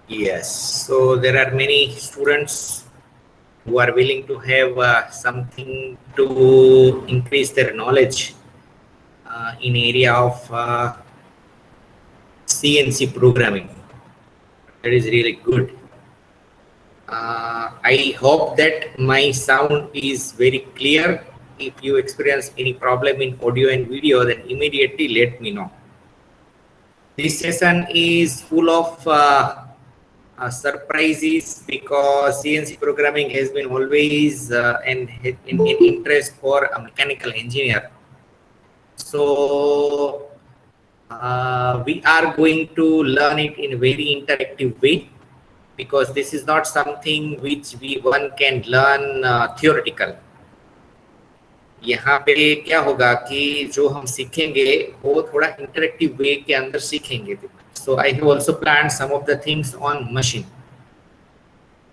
Yes, so there are many students who are willing to have something to increase their knowledge in area of CNC programming. That is really good. I hope that my sound is very clear. If you experience any problem in audio and video, then immediately let me know. This session is full of surprises because CNC programming has been always in interest for a mechanical engineer. So we are going to learn it in a very interactive way because this is not something which one can learn theoretical. यहाँ पे क्या होगा कि जो हम सीखेंगे वो थोड़ा इंटरेक्टिव वे के अंदर सीखेंगे. So I have also planned some of the things on machine.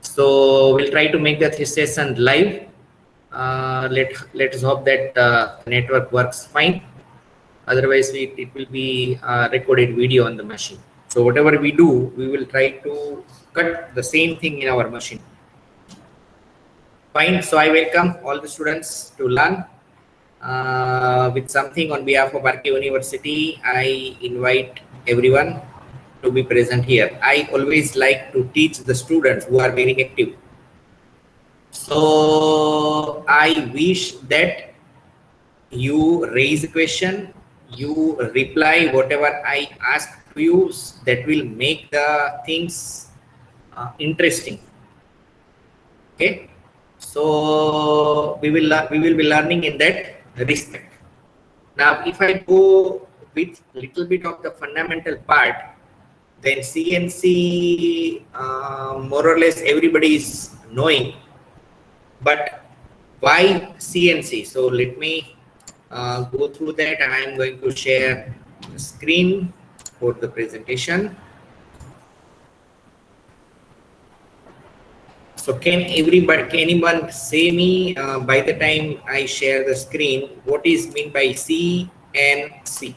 So we'll try to make the session live. Let's hope that network works fine. Otherwise, it will be recorded video on the machine. So whatever we do, we will try to cut the same thing in our machine. Fine. So I welcome all the students to learn with something on behalf of RK University. I invite everyone to be present here. I always like to teach the students who are very active. So I wish that you raise a question, you reply whatever I ask to you. That will make the things interesting. Okay, so we will be learning in that respect. Now, if I go with little bit of the fundamental part, then CNC more or less everybody is knowing. But why CNC? So let me go through that, and I am going to share the screen for the presentation. So can anyone say me by the time I share the screen, what is meant by CNC?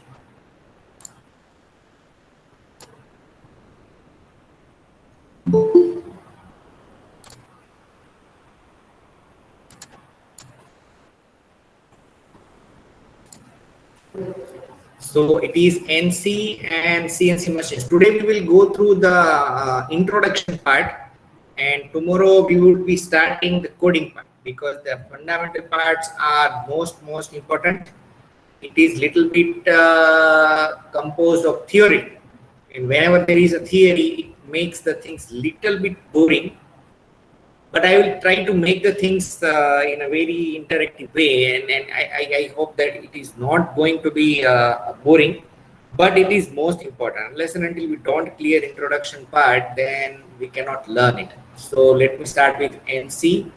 So it is NC and CNC machines. Today we will go through the introduction part, and tomorrow we will be starting the coding part because the fundamental parts are most important. It is little bit composed of theory, and whenever there is a theory, it makes the things little bit boring. But I will try to make the things in a very interactive way, and I hope that it is not going to be boring, but it is most important. Unless and until we don't clear introduction part, then we cannot learn it. So let me start with NC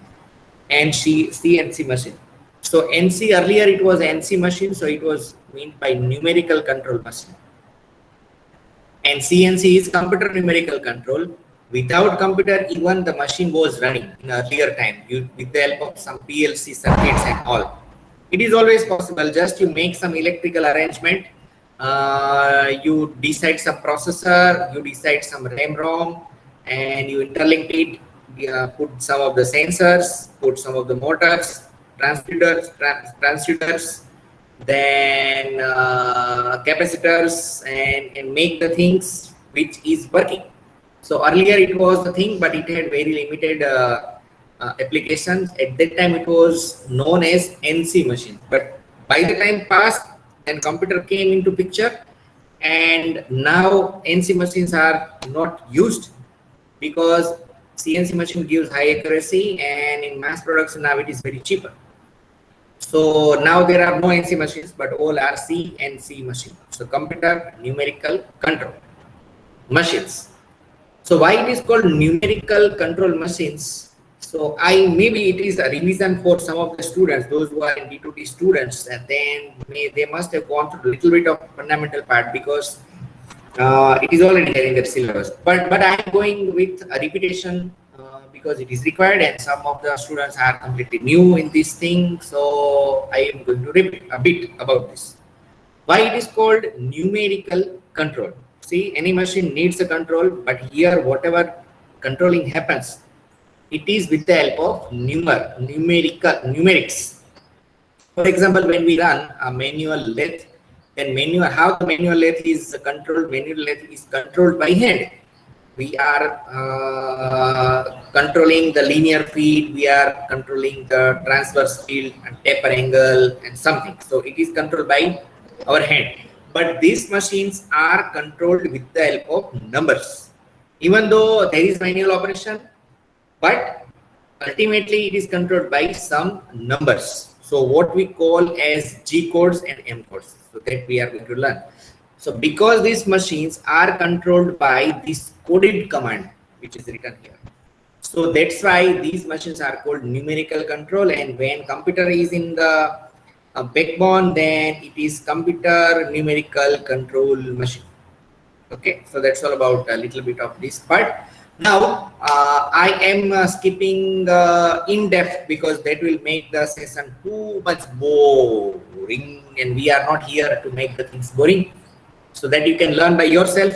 and CNC machine. So NC, earlier it was NC machine, so it was meant by numerical control machine. And CNC is computer numerical control. Without computer, even the machine was running in earlier time with the help of some PLC circuits and all. It is always possible. Just you make some electrical arrangement, you decide some processor, you decide some RAM-ROM, and you interlink it. Put some of the sensors, put some of the motors, transducers, then capacitors, and make the things which is working. So earlier it was the thing, but it had very limited applications. At that time it was known as NC machine. But by the time passed, then computer came into picture, and now NC machines are not used because CNC machine gives high accuracy, and in mass production now it is very cheaper. So now there are no NC machines, but all are CNC machines. So computer numerical control machines. So why it is called numerical control machines? So maybe it is a revision for some of the students, those who are in D2T students, and then they must have gone through a little bit of fundamental part because it is already there in their syllabus. But I am going with a repetition because it is required, and some of the students are completely new in this thing. So I am going to repeat a bit about this. Why it is called numerical control? See, any machine needs a control, but here whatever controlling happens, it is with the help of numerics. For example, when we run a manual lathe, then how the manual lathe is controlled, manual lathe is controlled by hand. We are controlling the linear feed, we are controlling the transverse field and taper angle and something. So it is controlled by our hand. But these machines are controlled with the help of numbers. Even though there is manual operation, but ultimately it is controlled by some numbers. So what we call as G codes and M codes. So that we are going to learn. So because these machines are controlled by this coded command, which is written here. So that's why these machines are called numerical control. And when computer is in the backbone, then it is computer numerical control machine. Okay, so that's all about a little bit of this part. Now I am skipping in depth because that will make the session too much boring, and we are not here to make the things boring, so that you can learn by yourself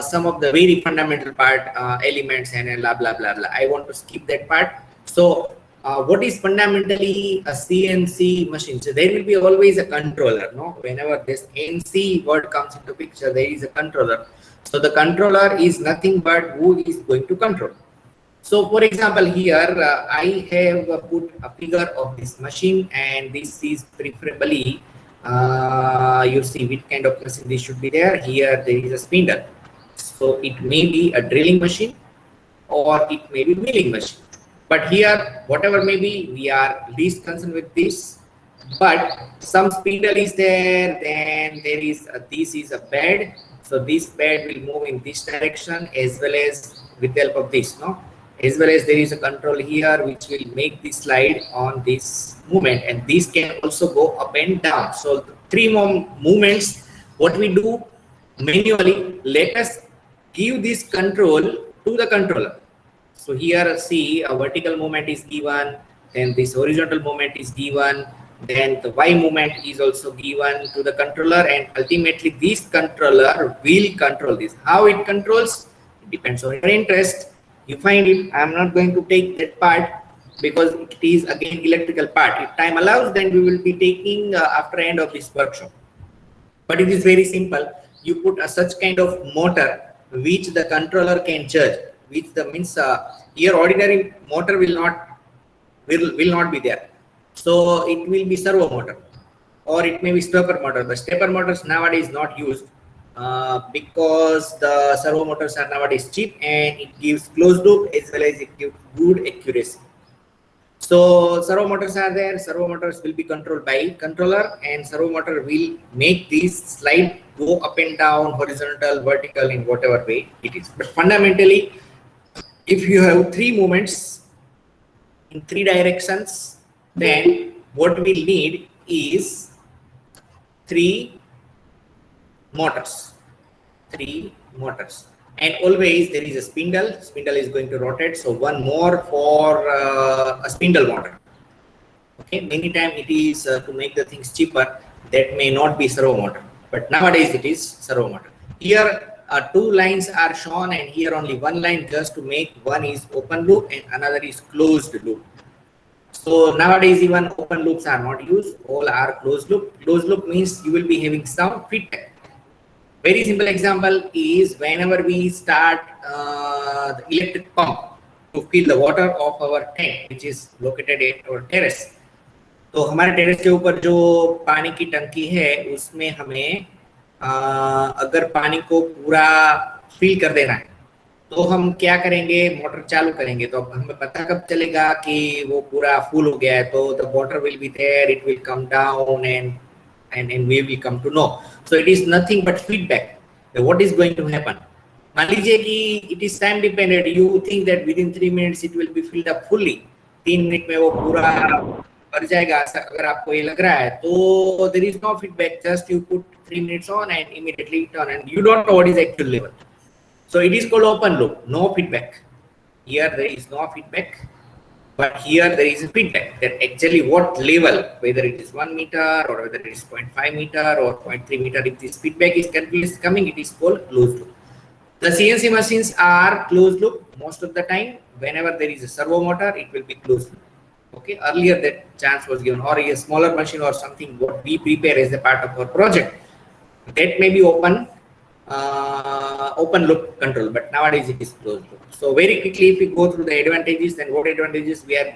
some of the very fundamental part, elements and blah blah blah blah. I want to skip that part. So what is fundamentally a CNC machine? So there will be always a controller, no? Whenever this NC word comes into picture, there is a controller. So the controller is nothing but who is going to control. So for example, here I have put a figure of this machine, and this is preferably you see which kind of machine this should be there. Here there is a spindle. So it may be a drilling machine or it may be milling machine. But here, whatever may be, we are least concerned with this. But some spindle is there, then there is this is a bed. So this bed will move in this direction as well as with the help of this, no? As well as there is a control here which will make the slide on this movement, and this can also go up and down. So three more movements. What we do manually, let us give this control to the controller. So here see a vertical movement is given, then this horizontal movement is given, then the Y movement is also given to the controller, and ultimately this controller will control this. How it controls, it depends on your interest. You find it. I'm not going to take that part because it is again electrical part. If time allows, then we will be taking after end of this workshop. But it is very simple. You put such kind of motor which the controller can judge, which the means here ordinary motor will not be there. So it will be servo motor, or it may be stepper motor. The stepper motors nowadays not used because the servo motors are nowadays cheap, and it gives closed loop as well as it gives good accuracy. So servo motors are there. Servo motors will be controlled by controller, and servo motor will make this slide go up and down, horizontal, vertical, in whatever way it is. But fundamentally, if you have three movements in three directions, then what we need is three motors. And always there is a spindle is going to rotate, so one more for a spindle motor. Okay, many times it is to make the things cheaper, that may not be servo motor, but nowadays it is servo motor. Here two lines are shown, and here only one line, just to make one is open loop and another is closed loop. So nowadays even open loops are not used, all are closed loop. Closed loop means you will be having some feedback. Very simple example is whenever we start the electric pump to fill the water of our tank, which is located at our terrace. तो हमारे terrace के ऊपर जो पानी की टंकी है, उसमें हमें अगर पानी को पूरा फिल कर देना है, तो हम क्या करेंगे, मोटर चालू करेंगे. तो अब हमें पता कब चलेगा कि वो पूरा फुल हो गया है? तो the water will be there, it will come down and we will come to know. So it is nothing but feedback. What is going to happen? मान लीजिए कि it is time dependent. You think that within 3 minutes it will be filled up fully. 3 minute में वो पूरा भर जाएगा, अगर आपको ये लग रहा है, तो there is no feedback. Just you put 3 minutes on and immediately turn, and you don't know what is actual level. So it is called open loop, no feedback. Here there is no feedback. But here there is a feedback that actually what level, whether it is 1 meter or whether it is 0.5 meter or 0.3 meter, if this feedback is continuously coming, it is called closed loop. The CNC machines are closed loop most of the time. Whenever there is a servo motor, it will be closed loop. Okay, earlier that chance was given, or a smaller machine or something what we prepare as a part of our project, that may be open loop control, but nowadays it is closed loop. So very quickly, if we go through the advantages, then what advantages we are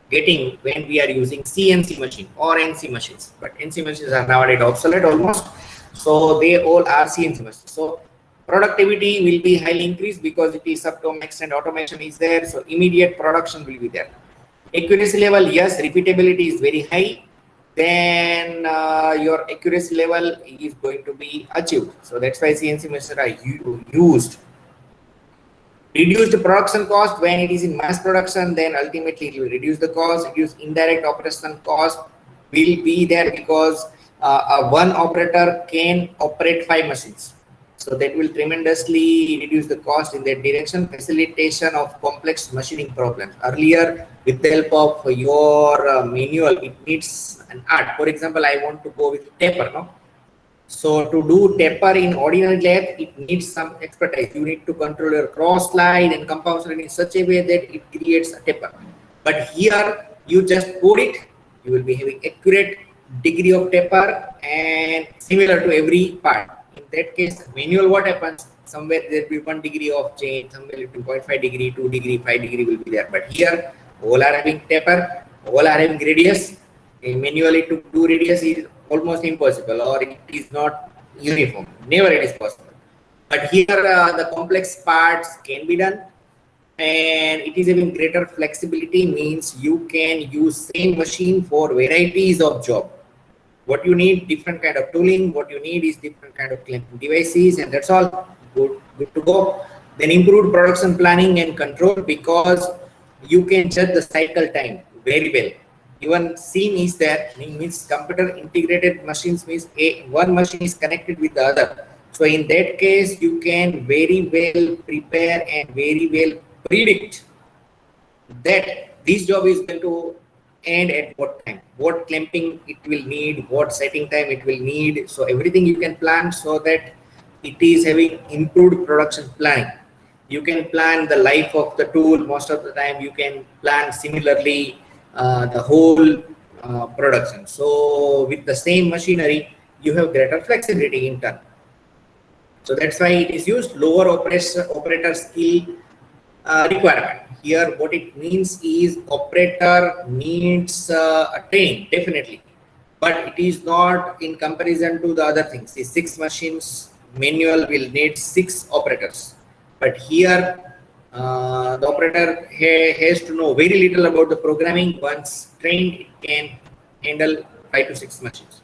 getting when we are using CNC machine or NC machines. But NC machines are nowadays obsolete almost, so they all are CNC machines. So productivity will be highly increased because it is up to an extent automation is there, so immediate production will be there. Accuracy level, yes, repeatability is very high, then your accuracy level is going to be achieved. So that's why CNC machines are used. Reduce the production cost when it is in mass production, then ultimately it will reduce the cost. Reduce indirect operation cost will be there because one operator can operate 5 machines. So that will tremendously reduce the cost in that direction. Facilitation of complex machining problems. Earlier, with the help of your manual, it needs an art. For example, I want to go with taper, no? So to do taper in ordinary lathe, it needs some expertise. You need to control your cross slide and compound slide in such a way that it creates a taper. But here, you just code it. You will be having accurate degree of taper and similar to every part. In that case, manual, what happens? Somewhere there will be 1 degree of change, somewhere it will be 0.5 degree, 2 degree, 5 degree will be there. But here, all are having taper, all are having radius. Manually to do radius is almost impossible, or it is not uniform. Never it is possible. But here the complex parts can be done, and it is having greater flexibility, means you can use same machine for varieties of job. What you need, different kind of tooling. What you need is different kind of clamping devices, and that's all. Good to go. Then improved production planning and control, because you can judge the cycle time very well. Even scene is there, means computer integrated machines, means one machine is connected with the other. So in that case, you can very well prepare and very well predict that this job is going to end at what time, what clamping it will need, what setting time it will need. So everything you can plan so that it is having improved production planning. You can plan the life of the tool. Most of the time you can plan similarly the whole production. So with the same machinery, you have greater flexibility in turn. So that's why it is used. Lower operator skill requirement. Here what it means is operator needs a train, definitely, but it is not in comparison to the other things. The 6 machines manual will need 6 operators, but here the operator has to know very little about the programming. Once trained, it can handle 5 to 6 machines.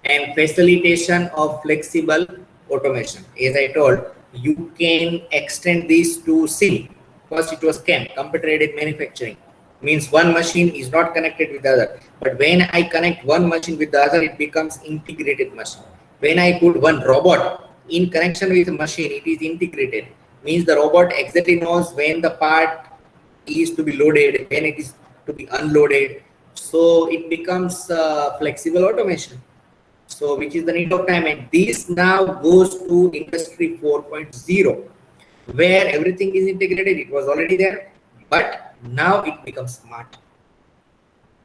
And facilitation of flexible automation. As I told, you can extend this to SIM. First it was CAM, computer aided manufacturing. Means one machine is not connected with the other. But when I connect one machine with the other, it becomes integrated machine. When I put one robot in connection with a machine, it is integrated. Means the robot exactly knows when the part is to be loaded, when it is to be unloaded. So it becomes flexible automation. So which is the need of time, and this now goes to industry 4.0, where everything is integrated. It was already there, but now it becomes smart,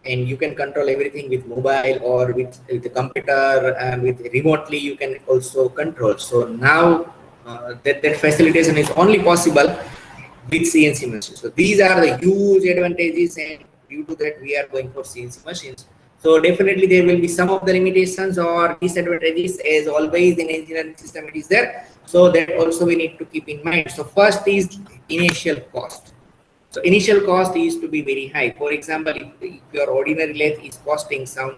and you can control everything with mobile or with the computer, and with remotely you can also control. So now that facilitation is only possible with CNC machines. So these are the huge advantages, and due to that we are going for CNC machines. So definitely there will be some of the limitations or disadvantages, as always in engineering system it is there. So that also we need to keep in mind. So first is initial cost. So initial cost is to be very high. For example, if your ordinary lathe is costing some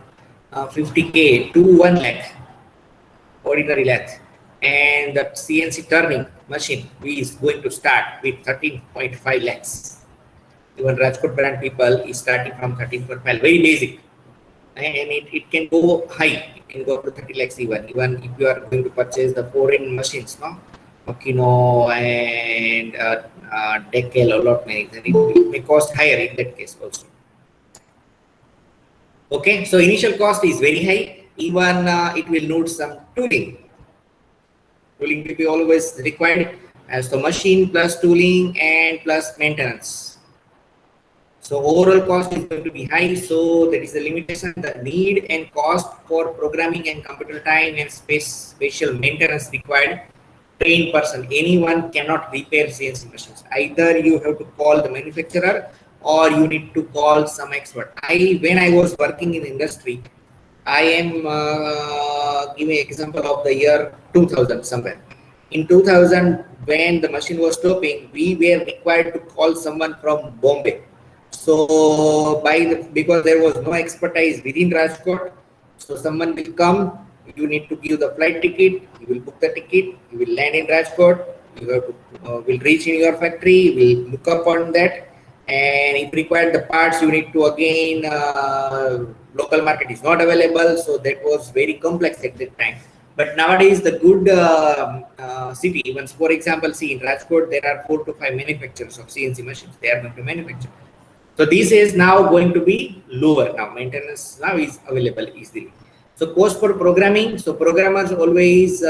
50k to 1 lakh, ordinary lathe, and the CNC turning machine is going to start with 13.5 lakhs. Even Rajkot brand people is starting from 13.5, very basic. And it can go high, it can go up to 30 lakhs even if you are going to purchase the foreign machines, no? Makino and decal, a lot many, then it may cost higher in that case also. Okay, so initial cost is very high. Even it will need some tooling. Tooling will be always required as the machine plus tooling and plus maintenance. So overall cost is going to be high. So that is the limitation, the need and cost for programming and computer time and spatial maintenance required. Trained person, anyone cannot repair CNC machines. Either you have to call the manufacturer or you need to call some expert. When I was working in industry, I am giving example of the year 2000 somewhere. In 2000, when the machine was stopping, we were required to call someone from Bombay. So because there was no expertise within Rajkot, so someone will come. You need to give the flight ticket. You will book the ticket. You will land in Rajkot. You have to, will reach in your factory. Will look up on that, and if required the parts, you need to again local market is not available. So that was very complex at that time. But nowadays, the good city, even for example, see in Rajkot, there are 4 to 5 manufacturers of CNC machines. They are going to manufacture. So this is now going to be lower. Now maintenance now is available easily. So cost for programming. So programmers always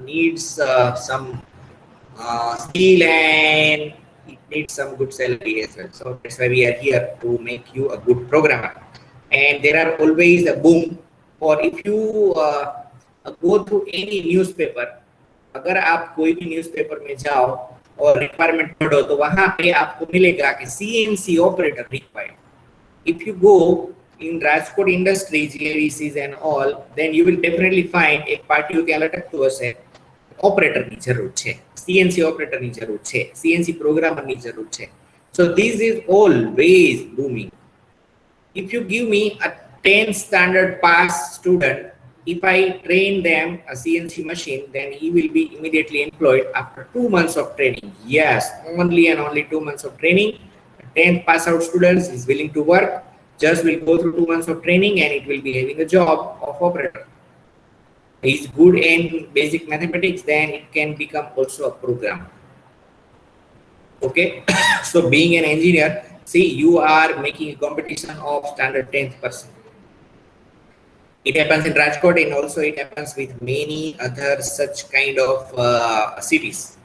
needs some skill and it needs some good salary as well. So that's why we are here to make you a good programmer. And there are always a boom. Or if you go through any newspaper, अगर आप कोई भी newspaper में जाओ और requirement पढ़ो तो वहां पे आपको मिलेगा कि CNC operator required. If you go in Rajkot industries, GAVCs and all, then you will definitely find એક પાર્ટી ત્યાં લટકતું હશે, ઓપરેટરની જરૂર છે, CNC ઓપરેટરની જરૂર છે, CNC પ્રોગ્રામરની જરૂર છે. So this is always booming. If you give me a 10 standard pass student, if I train them a CNC machine, then he will be immediately employed after 2 months of training. Yes, only and only 2 months of training. 10 pass out students is willing to work, just will go through 2 months of training and it will be having a job of operator. He is good in basic mathematics, then it can become also a programmer. Okay, so being an engineer, see, you are making a competition of standard 10th person. It happens in Rajkot and also it happens with many other such kind of cities.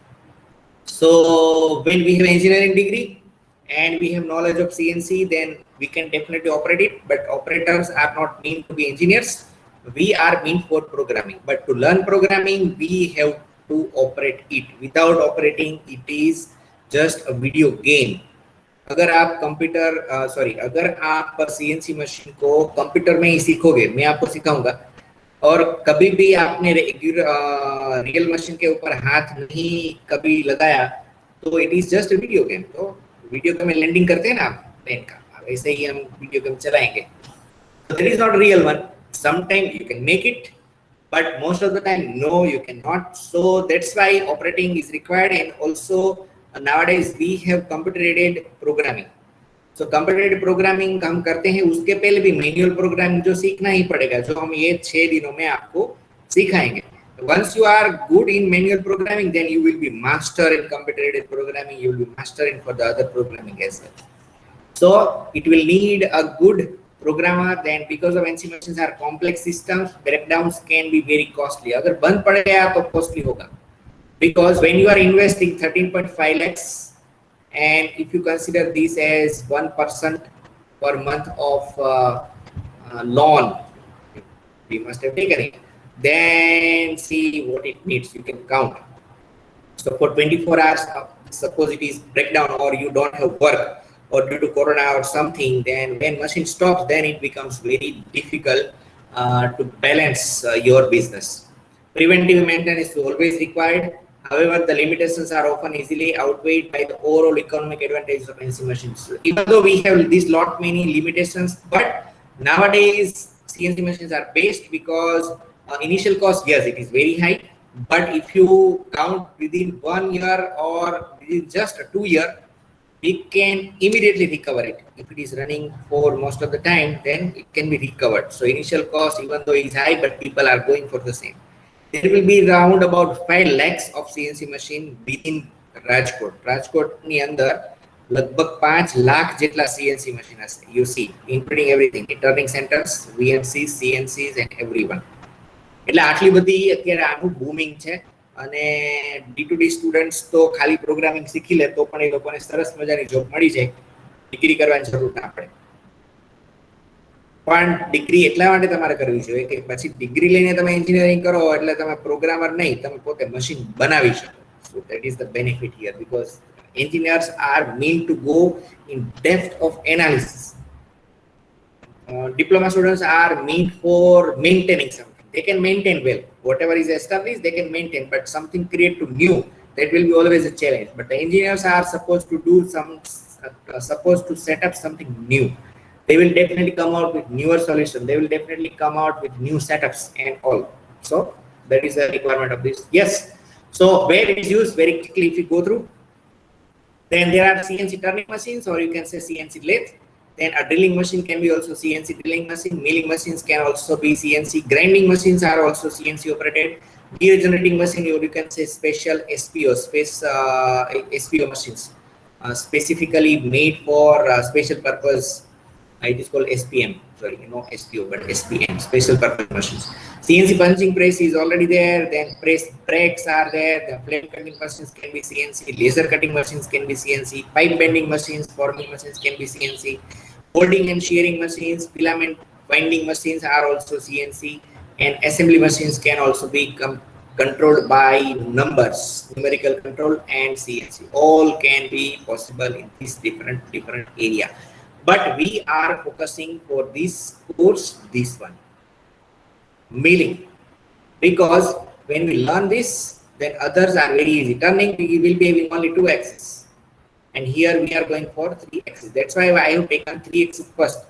So when we have engineering degree and we have knowledge of CNC, then we can definitely operate it. But operators are not meant to be engineers. We are meant for programming. But to learn programming, we have to operate it. Without operating, it is just a video game. अगर आप अगर आप CNC machine को computer में ही सीखोगे, मैं आपको सिखाऊंगा, और कभी भी आपने रियल मशीन के ऊपर हाथ नहीं कभी लगाया, तो it is just a video game. तो वीडियो गेम में लैंडिंग करते हैं ना आप प्लेन का, वैसे ही हम वीडियो गेम चलाएंगे. That is not real one. Sometime you can make it, but most of the time no, you cannot. So that's why operating is required. And also nowadays we have computer aided programming. So computer aided programming हम करते हैं, उसके पहले भी manual programming जो सीखना ही पड़ेगा, जो हम ये 6 दिनों में आपको सिखाएंगे. Once you are good in manual programming, then you will be master in computer aided programming. You will be master in for the other programming as well. So it will need a good programmer. Then because of NC machines are complex systems, breakdowns can be very costly. अगर बंद पड़ गया तो costly होगा, because when you are investing 13.5 lakhs, and if you consider this as 1% per month of loan we must have taken it, then see what it needs. You can count. So for 24 hours, suppose it is breakdown or you don't have work, or due to corona or something, then when machine stops, then it becomes very difficult to balance your business. Preventive maintenance is always required. However, the limitations are often easily outweighed by the overall economic advantages of NC machines. Even though we have this lot many limitations, but nowadays CNC machines are best because initial cost, yes, it is very high. But if you count within 1 year or within just 2 years, we can immediately recover it. If it is running for most of the time, then it can be recovered. So initial cost, even though it is high, but people are going for the same. There will be around about 5 lakhs of CNC machine within રાજકોટની અંદર લગભગ 5 લાખ જેટલા CNC machine હશે. You see including everything, turning centres, VMC, CNCs and everyone. એટલે આટલી બધી અત્યારે આનું બૂમિંગ છે. અને D2D સ્ટુડન્ટ્સ તો ખાલી પ્રોગ્રામિંગ શીખી લે તો પણ એ લોકોને સરસ મજાની જોબ મળી જાય, ડિગ્રી કરવાની જરૂર ના પડે. પણ ડિગ્રી એટલા માટે તમારે કરવી જોઈએ કે પછી ડિગ્રી લઈને તમે એન્જિનિયરિંગ કરો એટલે તમે પ્રોગ્રામર નહીં, તમે પોતે મશીન બનાવી શકો. So that is the benefit here, because engineers are meant to go in depth of analysis. Diploma students are meant for maintaining something. They can maintain well. Whatever is established, they can maintain. But something create to new, that will be always a challenge. But the engineers are supposed to do supposed to set up something new. They will definitely come out with newer solutions. They will definitely come out with new setups and all. So that is the requirement of this. Yes. So where it is used, very quickly if you go through. Then there are CNC turning machines, or you can say CNC lathe. Then a drilling machine can be also CNC drilling machine. Milling machines can also be CNC. Grinding machines are also CNC operated. Gear generating machine, or you can say special SPO, SPO machines, specifically made for special purpose. It is called SPM. Sorry, no SPO, but SPM, special purpose machines. CNC punching press is already there. Then press brakes are there. The flame cutting machines can be CNC. Laser cutting machines can be CNC. Pipe bending machines, forming machines can be CNC. Molding and shearing machines, filament binding machines are also CNC. And assembly machines can also be controlled by numbers, numerical control, and CNC. All can be possible in this different area. But we are focusing for this course, this one, milling, because when we learn this, then others are very easy. Turning, we will be having only 2 axes, and here we are going for 3 axes. That's why I have taken 3 axes first,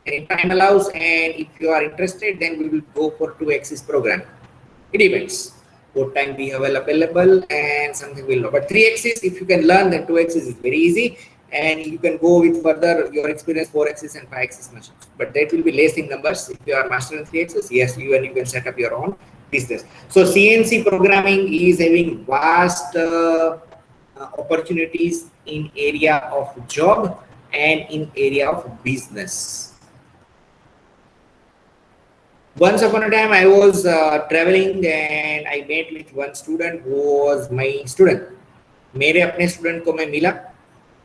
and if time allows and if you are interested, then we will go for 2 axes program. It depends what time we have available and something will know. But 3 axes, if you can learn, then 2 axes is very easy. And you can go with further your experience 4 axis and 5 axis machines, but that will be less in numbers. If you are master in 3 axis, yes, you can set up your own business. So CNC programming is having vast opportunities in area of job and in area of business. Once upon a time, I was traveling and I met with one student who was my student. मेरे अपने student को मैं मिला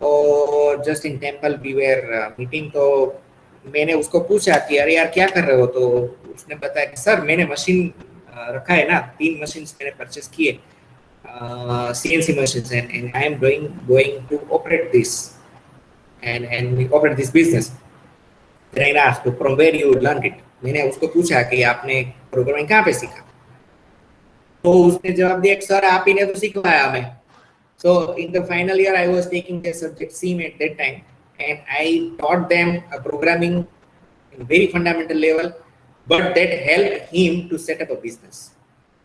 और just in temple we were meeting, तो मैंने उसको पूछा कि अरे यार क्या कर रहे हो, तो उसने बताया कि सर मैंने मशीन रखा है ना, 3 मशीन मैंने परचेस किए, CNC machines, and I am going to operate this and operate this business. Then I asked, from where you learned it? मैंने उसको पूछा कि आपने प्रोग्रामिंग कहाँ पे सीखा, तो उसने जवाब दिया कि सर आप ही ने तो सिखवाया हमें. So in the final year, I was taking the subject SEAM at that time, and I taught them programming in very fundamental level, but that helped him to set up a business.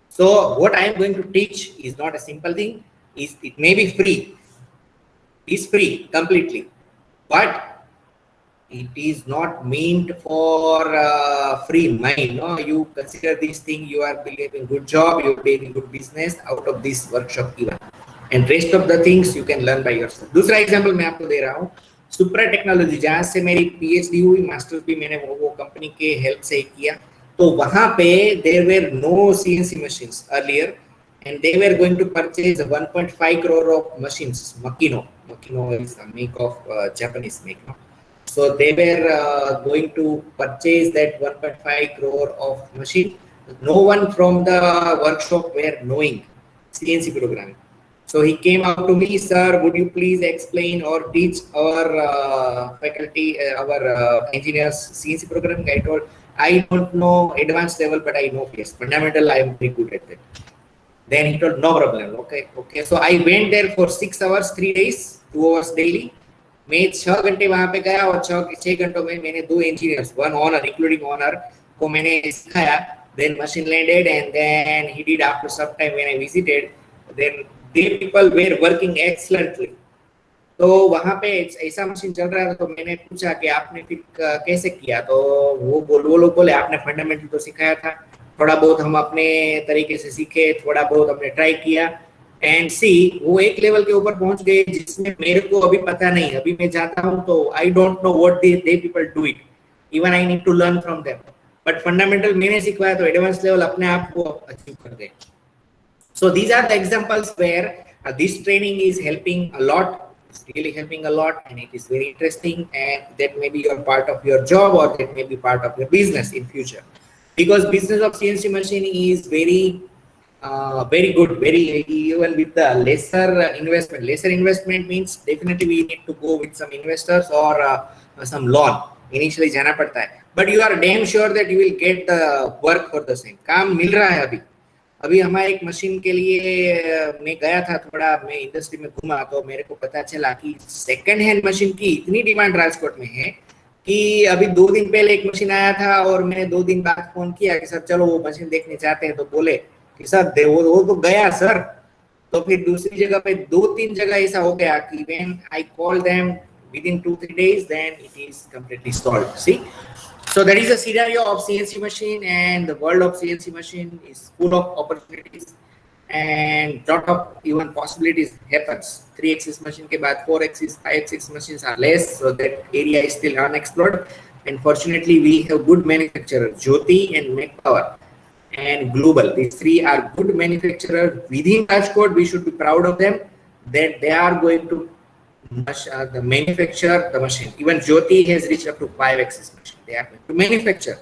So what I am going to teach is not a simple thing. It may be free. It's free completely, but it is not meant for free mind. No, you consider this thing, you are building a good job, you are building good business out of this workshop even. And rest of the things you can learn by yourself. दूसरा example मैं आपको दे रहा हूँ, सुप्रा technology, जहाँ से मेरी PhD हुई, masters भी मैंने वो कंपनी के हेल्प से किया. तो वहाँ पे there were no CNC machines earlier, and they were going to purchase 1.5 crore of machines. Makino is a make of Japanese make. No? So they were going to purchase that 1.5 crore of machine. No one from the workshop were knowing CNC programming. So he came out to me, sir, would you please explain or teach our faculty, our engineers CNC programming? I told, I don't know advanced level, but I know yes, fundamental, I am very good at that. Then he told, no problem, okay. So I went there for 6 hours, 3 days, 2 hours daily. मैं 6 घंटे वहाँ पे गया और 6 घंटों में मैंने 2 engineers, one owner, including owner, को मैंने सिखाया. Then machine landed, and then he did after some time when I visited, then they people were working excellently. तो वहाँ पे ऐसा मशीन चल रहा था, तो मैंने पूछा कि आपने फिर कैसे किया, तो वो लोग बोले आपने फंडामेंटल तो सिखाया था, थोड़ा बहुत हम अपने तरीके से सीखे, थोड़ा बहुत हमने ट्राई किया, एंड सी वो एक लेवल के ऊपर पहुंच गए जिसमें मेरे को अभी पता नहीं, अभी मैं जाता हूं तो I don't know what they people do it, even I need to learn from them, but fundamental मैंने सीखवाया तो एडवांस लेवल अपने आप को अचीव कर गए. So these are the examples where this training is helping a lot. It's really helping a lot, and it is very interesting. And that may be your part of your job, or that may be part of your business in future. Because business of CNC machining is very good. Very even with the lesser investment. Lesser investment means definitely we need to go with some investors or some loan. Initially जाना पड़ता है. But you are damn sure that you will get the work for the same. काम मिल रहा है अभी हमारे एक machine के लिए मैं गया था, थोड़ा मैं इंडस्ट्री में घूमा तो मेरे को पता चला कि सेकंड हैंड मशीन की इतनी डिमांड राजकोट में है कि अभी 2 दिन पहले एक मशीन आया था और मैंने 2 दिन बाद फोन किया कि सर चलो वो मशीन देखने जाते हैं, तो बोले कि सर वो तो गया सर. तो फिर दूसरी जगह पे 2-3 जगह ऐसा हो गया कि when I call them within 2-3 days, then it is completely solved. See, so that is a scenario of CNC machine, and the world of CNC machine is full of opportunities and lot of even possibilities happens. 3-axis machine के बाद 4-axis, 5-axis machines are less, so that area is still unexplored. And fortunately, we have good manufacturers, Jyoti and MacPower and Global. These three are good manufacturers within Rajkot. We should be proud of them that they are going to the manufacture the machine. Even Jyoti has reached up to 5-axis machine. They are going to manufacture,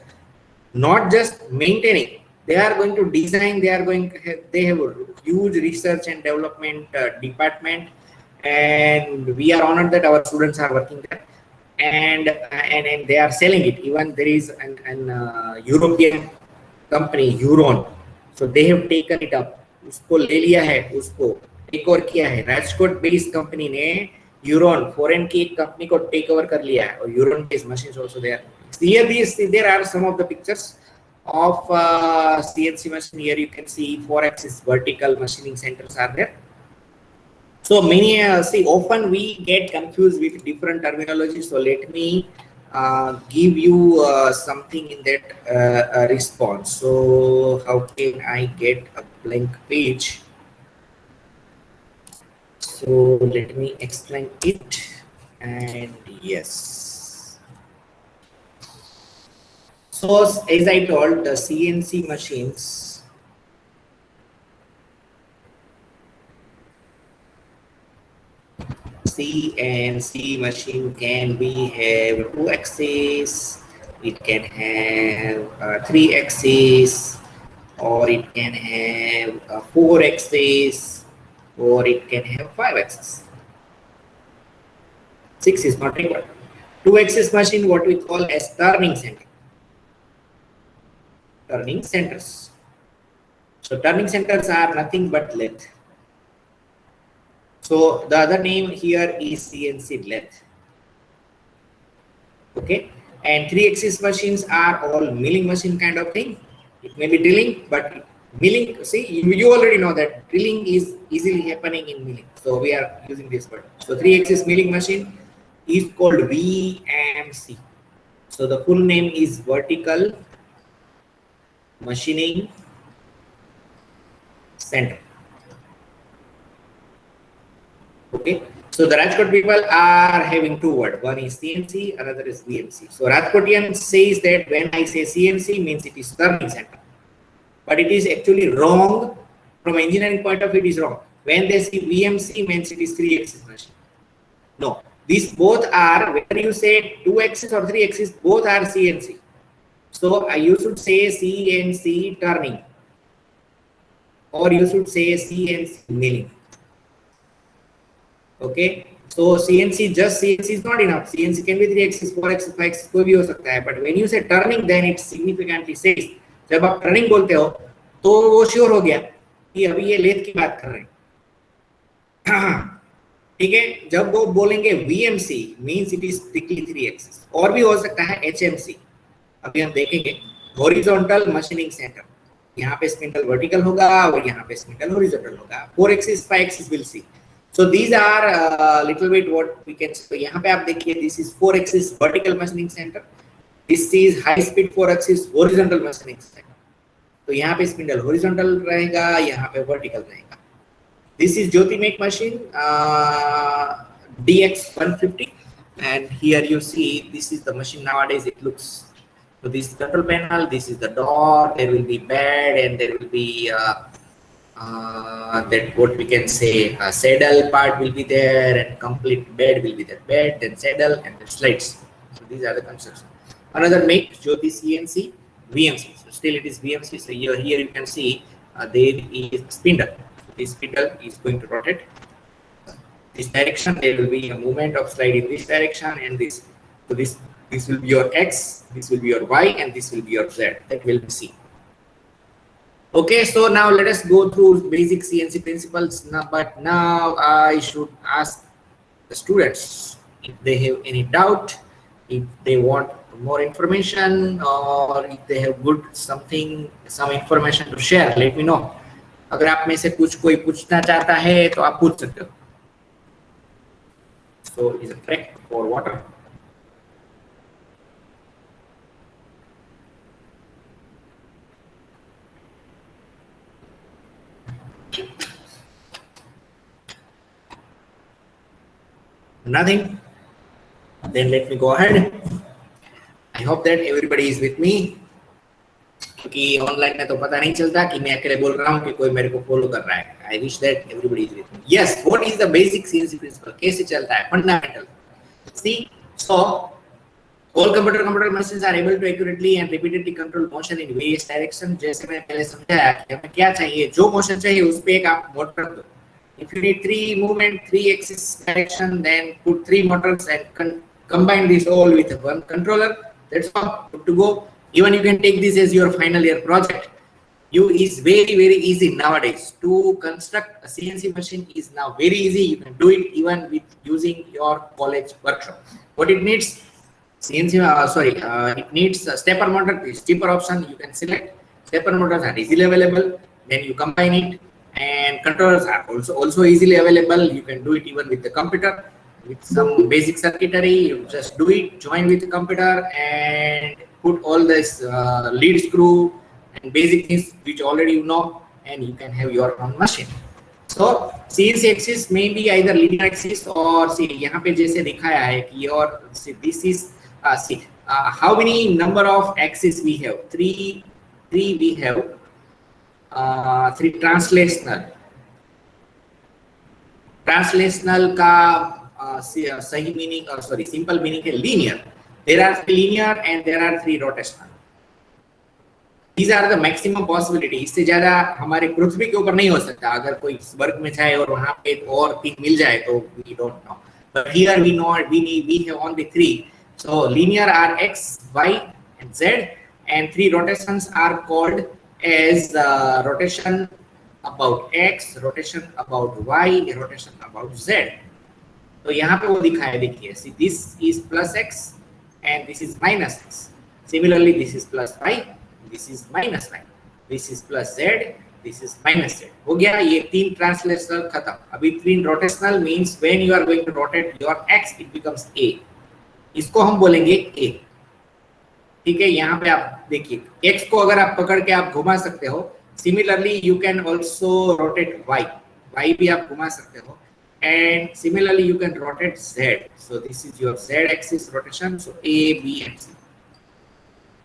not just maintaining. They are going to design. They are going to have, they have a huge research and development department, and we are honored that our students are working there, and they are selling it. Even there is an European company, Huron, so they have taken it up. उसको ले लिया है, उसको take over किया है. Rajkot based company ने यूरोन foreign की एक कंपनी को टेक ओवर कर लिया है, और Huron based machines also there. Here there are some of the pictures of CNC machine. Here you can see 4-axis vertical machining centers are there. So many see, often we get confused with different terminology, so let me give you something in that response. So how can I get a blank page? So let me explain it. And yes, so as I told, the CNC machines CNC machine can be have 2-axis, it can have 3-axis, or it can have 4-axis, or it can have 5-axis. 6 is not required. 2-axis machine, what we call as turning center. Turning centers. So turning centers are nothing but lathe. So the other name here is CNC lathe. Okay, and 3-axis machines are all milling machine kind of thing. It may be drilling, but milling, see, you already know that drilling is easily happening in milling. So we are using this word. So 3-axis milling machine is called VMC. So the full name is Vertical Machining Center. Okay, so the Rajkot people are having 2 words. One is CNC, another is VMC. So Rajkotian says that when I say CNC means it is turning center, but it is actually wrong. From engineering point of view, it is wrong. When they say VMC means it is 3-axis machine. No, these both are, whether you say 2-axis or 3-axis, both are CNC. So you should say CNC turning, or you should say CNC milling. Okay, so CNC, just CNC is not enough. CNC can be 3-axis, 4-axis, 5-axis, कोई भी हो सकता है. But when you say turning, then it significantly says, जब आप turning बोलते हो तो वो श्योर हो गया कि अभी ये लेथ की बात कर रहे हैं. ठीक है, जब वो बोलेंगे VMC means it is strictly 3-axis. और भी हो सकता है HMC, अभी हम देखेंगे. Horizontal Machining Center, यहाँ पे स्पिंडल वर्टिकल होगा और यहाँ पे स्पिंडल हॉरिजॉन्टल होगा. 4-axis, 5-axis will see. So these are little bit what we can. So यहाँ पे आप देखिए, this is 4-axis vertical machining center. This is high speed 4-axis horizontal machining center. तो यहाँ पे स्पिंडल हॉरिजॉन्टल रहेगा, यहाँ पे वर्टिकल रहेगा. This is Jyoti make machine DX150, and here you see this is the machine nowadays. It looks, so this is control panel, this is the door, there will be bed, and there will be that what we can say saddle part will be there, and complete bed will be there, bed, then saddle, and then slides. So these are the construction. Another make Jyoti CNC VMC. So still it is VMC. So here you can see there is spindle. This spindle is going to rotate this direction. There will be a movement of slide in this direction, and this. So this will be your X, this will be your Y, and this will be your Z. That will be C. Okay, so now let us go through basic CNC principles. Now, but now I should ask the students if they have any doubt, if they want more information, or if they have some information to share. Let me know. अगर आप में से कोई पूछना चाहता है तो आप पूछ सकते हो. So is a correct for water. Nothing. Then let me go ahead. I hope that everybody is with me. क्योंकि ऑनलाइन में तो पता नहीं चलता कि मैं अकेले बोल रहा हूँ कि कोई मेरे को फॉलो कर रहा है. I wish that everybody is with me. Yes, what is the basic CNC principle? कैसे चलता है? Fundamental. See, so all computer machines are able to accurately and repeatedly control motion in various directions. जैसे मैंने पहले समझाया कि हमें क्या चाहिए, जो मोशन चाहिए उस पे एक आप मोड कर दो. If you need 3 movement, 3 axis direction, then put 3 motors and combine this all with one controller. That's all. Good to go. Even you can take this as your final year project. Is very easy nowadays to construct a CNC machine. Is now very easy. You can do it even with using your college workshop. What it needs, CNC. It needs a stepper motor. The cheaper option you can select. Stepper motors are easily available. Then you combine it, and controllers are also easily available. You can do it even with the computer. With some basic circuitry, you just do it, join with the computer, and put all this lead screw and basic things which already you know, and you can have your own machine. So CNC axis may be either linear axis or see यहाँ पे जैसे दिखाया है कि your this is how many number of axes we have? Three we have. 3 translational का सही meaning simple meaning है linear. There are 3 linear and there are 3 rotational. These are the maximum possibility. इससे ज्यादा हमारे पृथ्वी के ऊपर नहीं हो सकता. अगर कोई स्वर्ग में जाए और वहां पे और 3 मिल जाए तो we don't know. But here we know we have only 3. So linear are X, Y, and Z, and 3 rotations are called as rotation about X, rotation about Y, rotation about Z. तो यहाँ पे वो दिखाया, देखिए, see this is plus X and this is minus X. Similarly, this is plus Y, this is minus Y, this is plus Z, this is minus Z. हो गया ये 3 translational खत्म. अभी 3 rotational means when you are going to rotate your X, it becomes A. इसको हम बोलेंगे A. ठीक है, यहाँ पे आप देखिए X को अगर आप पकड़ के आप घुमा सकते हो. Similarly, you can also rotate Y. Y भी आप घुमा सकते हो. And similarly, you can rotate Z. So this is your Z axis rotation. So A, B, and C.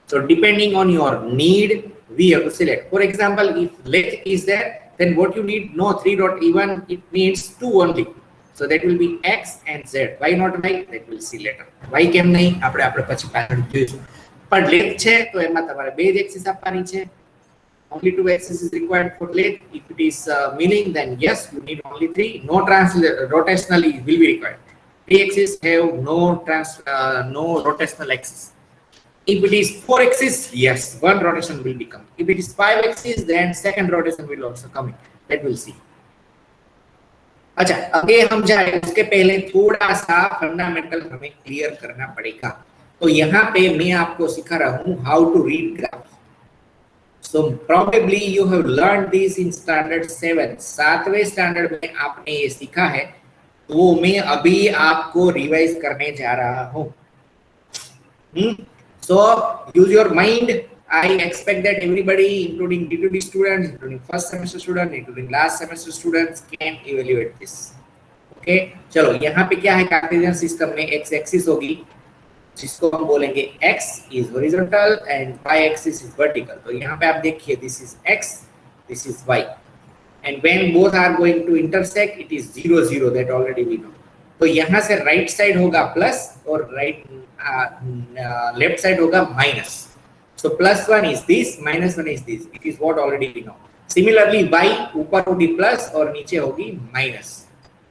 So depending on your need, we have to select. For example, if lathe is there, then what you need? No 3 dot even it needs 2 only. So that will be X and Z. Why not Y? That we'll see later. Why કેમ નહીં આપણે પછી પાછળ જોઈશું. પણ lathe છે તો એમાં તમારે 2 axis આપવાની છે. Only 2 axes is required for lathe. If it is milling, then yes, you need only 3. No rotational will be required. 3 axes have no rotational axis. If it is 4 axis, yes, 1 rotation will become. If it is 5 axis, then second rotation will also come in. That we'll see. अच्छा, आगे हम जाए उसके पहले थोड़ा सा fundamental हमें clear करना पड़ेगा. तो यहाँ पे मैं आपको सिखा रहा हूँ how to read graph. So probably you have learned this in standard 7. 7वें standard में आपने ये सीखा है, तो मैं अभी आपको रिवाइज करने जा रहा हूँ. So use your mind I expect that everybody, including D2D students, including first semester students, including last semester students, can evaluate this. Okay, चलो यहाँ पे क्या है कार्टेशियन सिस्टम में x एक्सिस होगी जिसको हम बोलेंगे x is horizontal and y axis is vertical. तो यहाँ पे आप देखिए this is x, this is y, and when both are going to intersect it is 0 0, that already we know. तो यहाँ से राइट साइड होगा प्लस और राइट लेफ्ट साइड होगा minus. So +1 is this, -1 is this. It is what already we know. Similarly, y ऊपर होगी plus और नीचे होगी minus.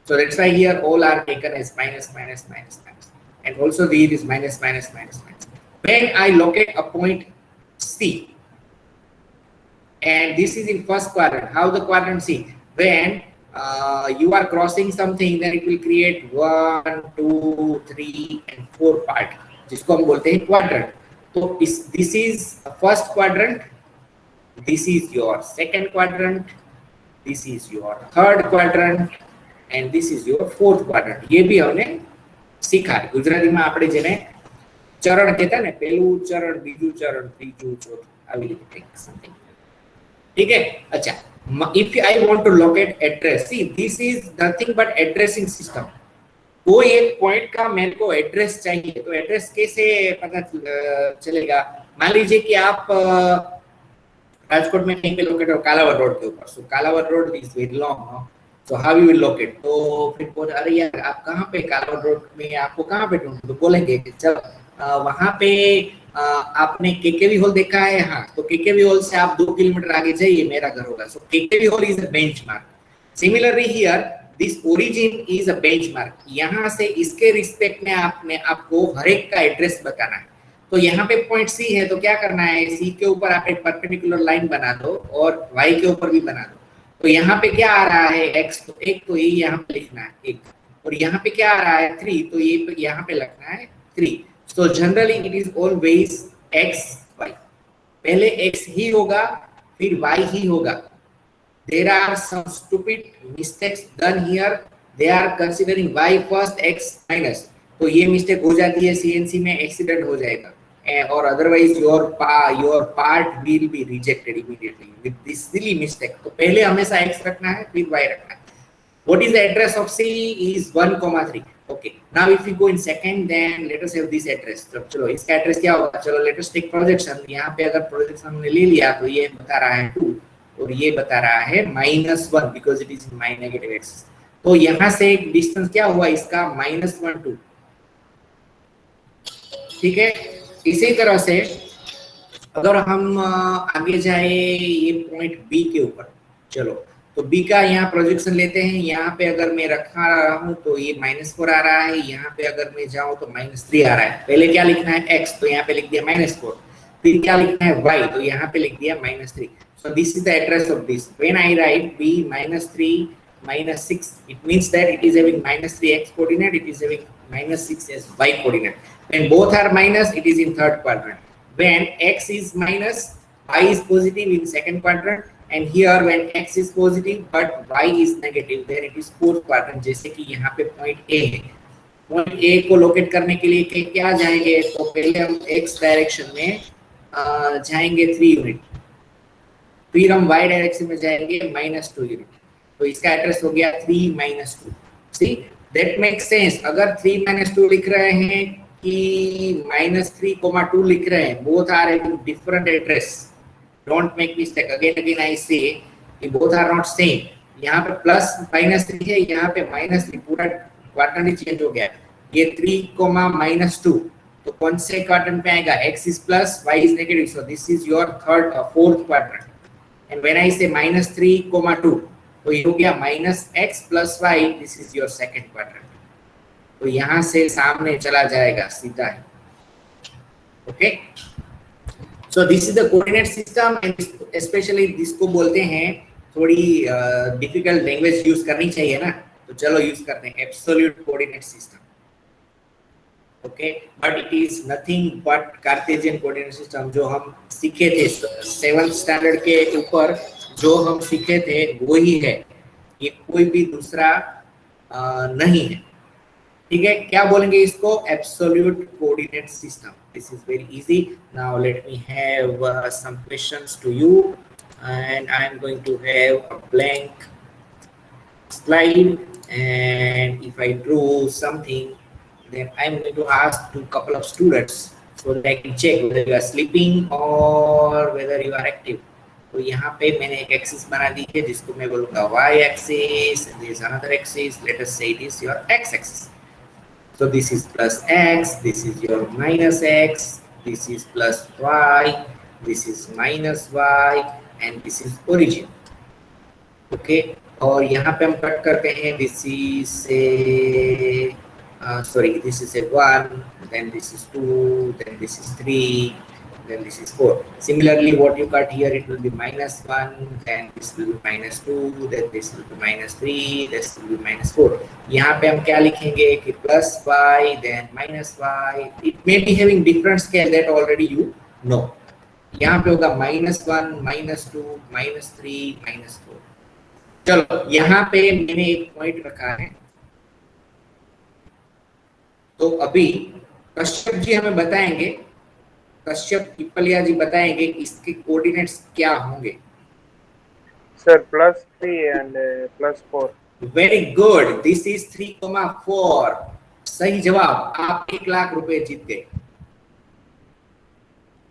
So that's why here all are taken as minus, minus, minus, minus. And also there is minus, minus, minus, minus. When I locate a point C, and this is in first quadrant. How the quadrant C? When you are crossing something, then it will create 1, 2, 3 and 4 part, जिसको हम बोलते हैं quadrant. So this is first quadrant, this is your second quadrant, this is your third quadrant, and this is your fourth quadrant. ये भी हमने सीखा है. गुजराती में આપણે જેને ચરણ કહેતા ને, પહેલું ચરણ, બીજું ચરણ, ત્રીજું, ચોથું, આવી રીતે something. ठीक है. अच्छा, if I want to locate address, see this is nothing but addressing system. कोई एक पॉइंट का मेरे को एड्रेस चाहिए, तो एड्रेस कैसे पता चलेगा? मान लीजिए कि आप राजकोट में कहीं पे लोकेट हो कालावड रोड के ऊपर. So Kalawad road is very long, so how you will locate? तो फिर बोल अरे यार आप कहाँ पे कालावड रोड में, आपको कहाँ पे ढूंढूं? तो बोलेंगे कि चल वहां पे आपने केकेवी हॉल देखा है? हाँ, तो केकेवी हॉल से आप 2 किलोमीटर आगे जाइए, मेरा घर होगा. So KKV hall is a benchmark. Similarly here this origin is a benchmark. यहाँ से इसके रिस्पेक्ट में आपको हर एक का एड्रेस बताना है. तो यहाँ पे पॉइंट सी है, तो क्या करना है? सी के ऊपर आप एक परपेंडिकुलर लाइन बना दो और वाई के ऊपर भी बना दो. तो यहाँ पे क्या आ रहा है? एक्स, तो एक तो ये यहाँ पे लिखना है 1, और यहाँ पे क्या आ रहा है? 3, तो ये यहाँ पे लिखना है 3. So generally it is always x y. पहले x ही होगा फिर y ही होगा. There are some stupid mistakes done here. They are considering y first x minus. तो ये मिस्टेक हो जाती है, CNC में एक्सीडेंट हो जाएगा. और otherwise your part will be rejected immediately with this silly mistake. तो पहले हमेशा x रखना है फिर y रखना है. What is the address of C? Is 1,3. Okay. Now if we go in second, then let us have this address. तो चलो इसका एड्रेस क्या होगा? चलो let us take projection. यहाँ पे अगर प्रोजेक्शन हमने ले लिया तो ये बता रहा है 2 और ये बता रहा है -1 because it is in my negative axis. तो यहाँ से डिस्टेंस क्या हुआ इसका? -1 2. ठीक है. इसी तरह से अगर हम आगे जाए ये पॉइंट बी के ऊपर, चलो तो बी का यहाँ प्रोजेक्शन लेते हैं. यहाँ पे अगर मैं रखा रहा हूँ तो ये -4 आ रहा है. यहाँ पे अगर मैं जाऊँ तो -3 आ रहा है. पहले क्या लिखना है? x, तो यहाँ पे लिख दिया -4. फिर क्या लिखना है? y, तो यहाँ पे लिख दिया -3. So this is the address of this. When I write b -3 -6, it means that it is having -3 x coordinate, it is having -6 as y coordinate. When both are minus, it is in third quadrant. When x is minus, y is positive in second quadrant. And here when x is positive but y is negative, then it is fourth quadrant. जैसे कि यहाँ पे point A है. Point A को locate करने के लिए क्या जाएंगे? तो पहले हम x डायरेक्शन में जाएंगे 3 यूनिट, फिर हम y डायरेक्शन में जाएंगे -2 यूनिट. तो इसका एड्रेस हो गया 3 -2. See that makes sense. अगर 3 -2 लिख रहे हैं कि -3,2 लिख रहे हैं, both are having different address. Don't make mistake. Again I say कि both are not same. यहाँ पे +-3 है, यहाँ पे -3. पूरा क्वाड्रेंट चेंज हो गया. ये 3, -2. तो कौन से क्वाड्रेंट पे आएगा? x is plus, y is negative. So this is your fourth quadrant. And when I say -3,2, तो ये हो गया -x + y. This is your second quadrant. तो यहाँ से सामने चला जाएगा सीधा. Okay. So this is the coordinate system, and especially जिसको बोलते हैं थोड़ी डिफिकल्ट लैंग्वेज यूज करनी चाहिए ना, तो चलो यूज करते हैं absolute coordinate system. Okay, but it is nothing but Cartesian coordinate system जो हम सीखे थे 7th स्टैंडर्ड के ऊपर. जो हम सीखे थे वो ही है, ये कोई भी दूसरा नहीं है. ठीक है, क्या बोलेंगे इसको? Absolute coordinate system. This is very easy. Now let me have some questions to you and I am going to have a blank slide, and if I draw something, then I am going to ask to couple of students so that I can check whether you are sleeping or whether you are active. तो यहाँ पे मैंने एक axis बना दी है जिसको मैं बोलूँगा y axis, and there is another axis. Let us say it is your x axis. So this is plus x, this is your minus x, this is plus y, this is minus y, and this is origin. Okay, और यहाँ पे हम cut करते हैं. This is a this is a 1, then this is 2, then this is 3, then this is 4. Similarly, what you cut here, it will be minus 1, then this will be minus 2, then this will be minus 3, this will be minus 4. यहाँ पे हम क्या लिखेंगे कि plus y, then minus y. It may be having different scale, that already you know. यहाँ पे होगा -1, -2, -3, -4. चलो यहाँ पे मैंने एक पॉइंट रखा है. तो अभी कश्यप जी हमें बताएंगे, कश्यप पिपलिया जी बताएंगे कि इसके कोऑर्डिनेट्स क्या होंगे. Sir +3 and +4. Very good. This is 3,4. सही जवाब. आप 1 लाख रुपए जीत गए.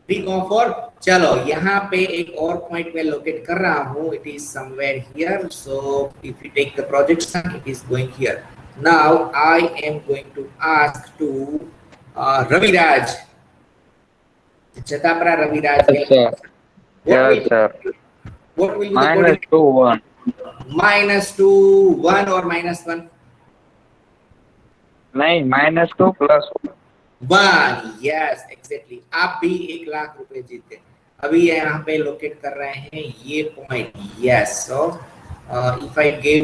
3,4. चलो यहाँ पे एक और पॉइंट मैं लोकेट कर रहा हूँ. It is somewhere here. So if you take the projection, it is going here. Now I am going to ask to Raviraj. Chatapra Raviraj. Yes, sir. What will be -2, 1. -2, 1 or -1? नहीं, -2 +1. 1. Yes, exactly. आप भी 1 लाख रुपए जीते. अभी यहाँ पे locate कर रहे हैं ये point. Yes. So if I get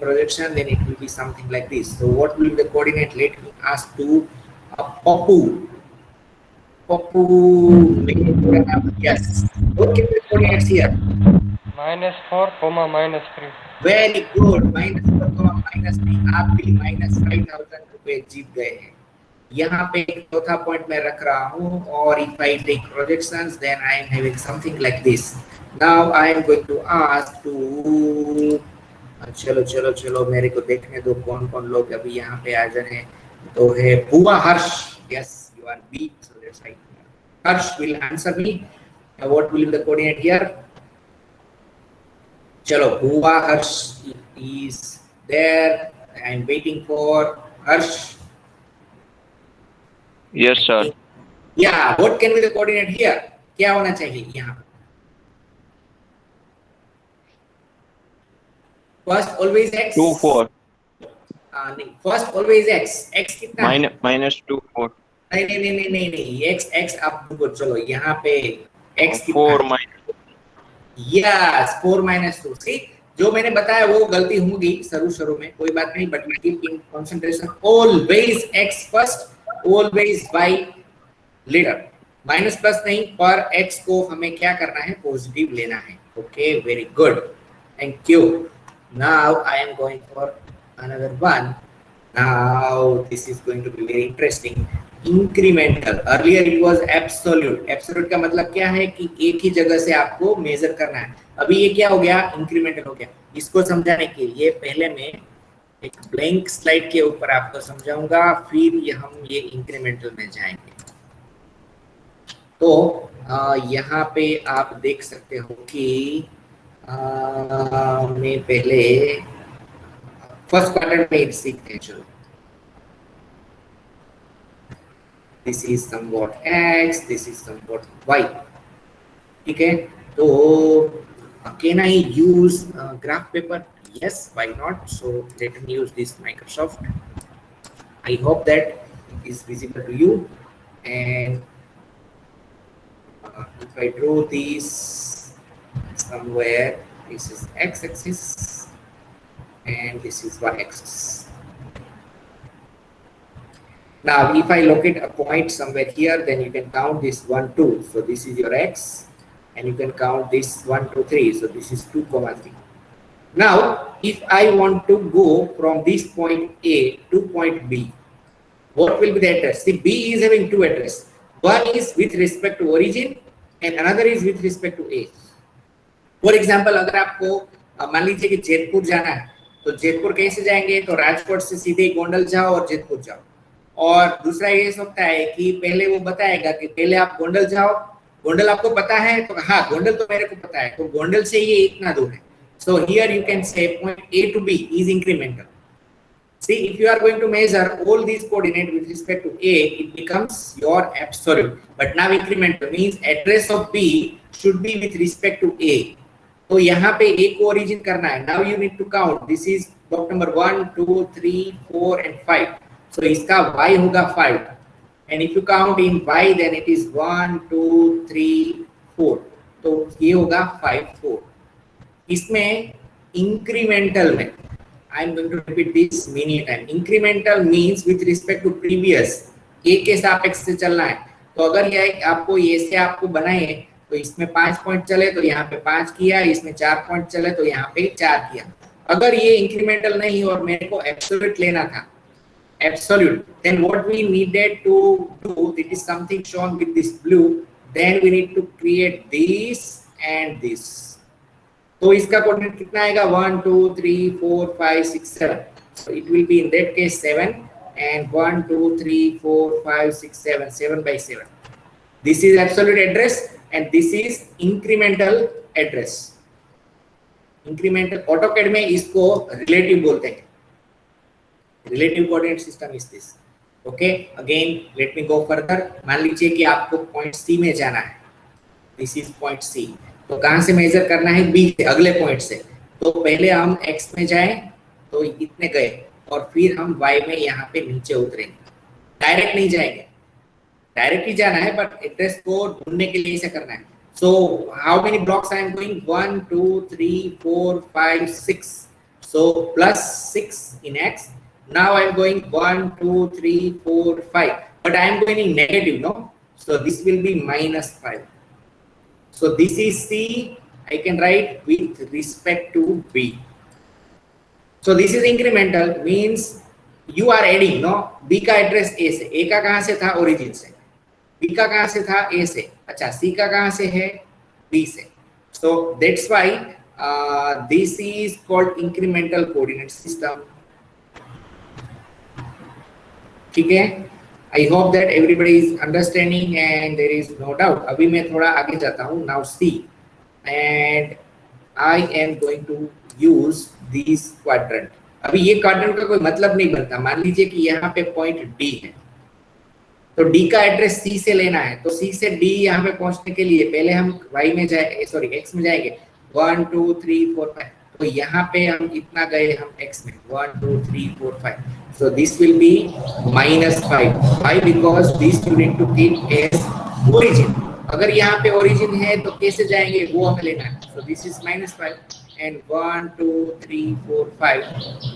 projection, then it will be something like this. So what will be the coordinate? Let me ask to Popu. Popu, yes. What can be the coordinates here? -4, -3. Very good. -4, -3. आप भी -5,000 रुपए जीत गए हैं. यहाँ पे एक चौथा point मैं रख रहा हूँ. और if I take projections, then I am having something like this. Now I am going to ask to चलो मेरे को देखने दो कौन कौन लोग अभी यहाँ पे हाजिर हैं. तो है बुआ हर्ष. Yes, you are B. So that's right. Harsh will answer me. What will be the coordinate here? Chalo, Bhuva Harsh is there. I am waiting for Harsh. Yes, sir. Yeah. What can be the coordinate here? क्या होना चाहिए यहाँ? First always x. 2, 4. नहीं. First always x. X कितना? -2, 4. नहीं. x आप चलो यहाँ पे x 4 Yes, 4 -2. See, जो मैंने बताया वो गलती होगी शुरू में, कोई बात नहीं. But keeping concentration. Always x first, always y letter. Minus plus नहीं, पर x को हमें क्या करना है? पॉजिटिव लेना है. Okay, very good. Thank you. Now I am going for another one. Now this is going to be very interesting. Incremental. Earlier it was absolute. Absolute का मतलब क्या है कि एक ही जगह से आपको मेजर करना है. अभी ये क्या हो गया? इंक्रीमेंटल हो गया. इसको समझाने के लिए पहले मैं एक ब्लैंक स्लाइड के ऊपर आपको समझाऊंगा, फिर हम ये इंक्रीमेंटल में जाएंगे. तो यहाँ पे आप देख सकते हो कि मैं पहले फर्स्ट क्वाड्रेंट में सीखते हैं. चलो, this is somewhat x, this is somewhat y. ठीक है, तो can I use graph paper? Yes, why not? So let me use this Microsoft. I hope that it is visible to you. And if I draw this somewhere, this is x-axis and this is y-axis. Now, if I locate a point somewhere here, then you can count this 1, 2. So this is your x, and you can count this 1, 2, 3. So this is 2, 3. Now if I want to go from this point A to point B, what will be the address? See, B is having two addresses. One is with respect to origin and another is with respect to A. For example अगर आपको मान लीजिए कि जेतपुर जाना है, तो जेतपुर कैसे जाएंगे? तो राजकोट से सीधे गोंडल जाओ और जेतपुर जाओ। और दूसरा ये सकता है कि पहले वो बताएगा कि पहले आप गोंडल जाओ, गोंडल आपको पता है तो हाँ गोंडल तो मेरे को पता है, तो गोंडल से ये इतना दूर है। So here you can say point A to B is incremental. See, if you are going to measure all these coordinates with respect to A, it becomes your absolute. But now incremental means address of B should be with respect to A. तो यहाँ पे A को origin करना है। Now you need to count. This is block number 1, 2, 3, 4 and 5. So इसका Y होगा 5. And if you count in Y, then it is 1, 2, 3, 4. तो ये होगा 5, 4. इसमें incremental में I am going to repeat this many times. Incremental means with respect to previous A के सापेक्ष से चलना है। तो अगर ये आपको ये से आपको बनाए तो इसमें 5 पॉइंट चले तो यहाँ पे 5 किया, इसमें 4 पॉइंट चले तो यहाँ पे 4 किया। अगर ये इंक्रीमेंटल नहीं और मेरे को एब्सोल्यूट लेना था, absolute, then what we needed to do, it is something shown with this blue, then we need to create this and this. तो इसका कोऑर्डिनेट कितना आएगा? 1, 2, 3, 4, 5, 6, 7. So it will be in that case 7 and 1, 2, 3, 4, 5, 6, 7, 7 by 7. This is absolute address and this is incremental address. Incremental AutoCAD में इसको relative बोलते हैं. Relative coordinate system is this. Okay, again let me go further. मान लीजिए कि आपको point C में जाना है. This is point C. तो कहाँ से मेजर करना है? B से, अगले पॉइंट से। तो पहले हम X में जाएं तो इतने गए और फिर हम Y में यहाँ पे नीचे उतरेंगे। डायरेक्ट नहीं जाएंगे, डायरेक्ट ही जाना है बट एड्रेस को ढूंढने के लिए ऐसा करना है। So how many blocks I am going? 1, 2, 3, 4, 5, 6. So plus 6 in X. Now I am going 1, 2, 3, 4, 5. But I am going in negative, no? So this will be -5. So this is C. I can write with respect to B. So this is incremental means you are adding, no? B का address A से, A का कहाँ से था? Origin से। B का कहाँ से था? A से। अच्छा, C का कहाँ से है? B से। So that's why this is called incremental coordinate system. ठीक है? I hope that everybody is understanding and there is no doubt. अभी मैं थोड़ा आगे जाता हूँ. Now see, and I am going to use this quadrant. अभी ये क्वाड्रेंट का कोई मतलब नहीं बनता। मान लीजिए कि यहाँ पे पॉइंट D है, तो D का एड्रेस C से लेना है। तो C से D यहाँ पे पहुँचने के लिए पहले हम Y में जाए, सॉरी X में जाएंगे। 1, 2, 3, 4, 5. तो यहाँ पे हम इतना गए हम X में 1, 2, 3, 4, 5. So this will be -5. Why? Because this you need to keep as origin. अगर यहाँ पे origin है तो कैसे जाएंगे वो हमें लेना है। So this is -5 and 1, 2, 3, 4, 5.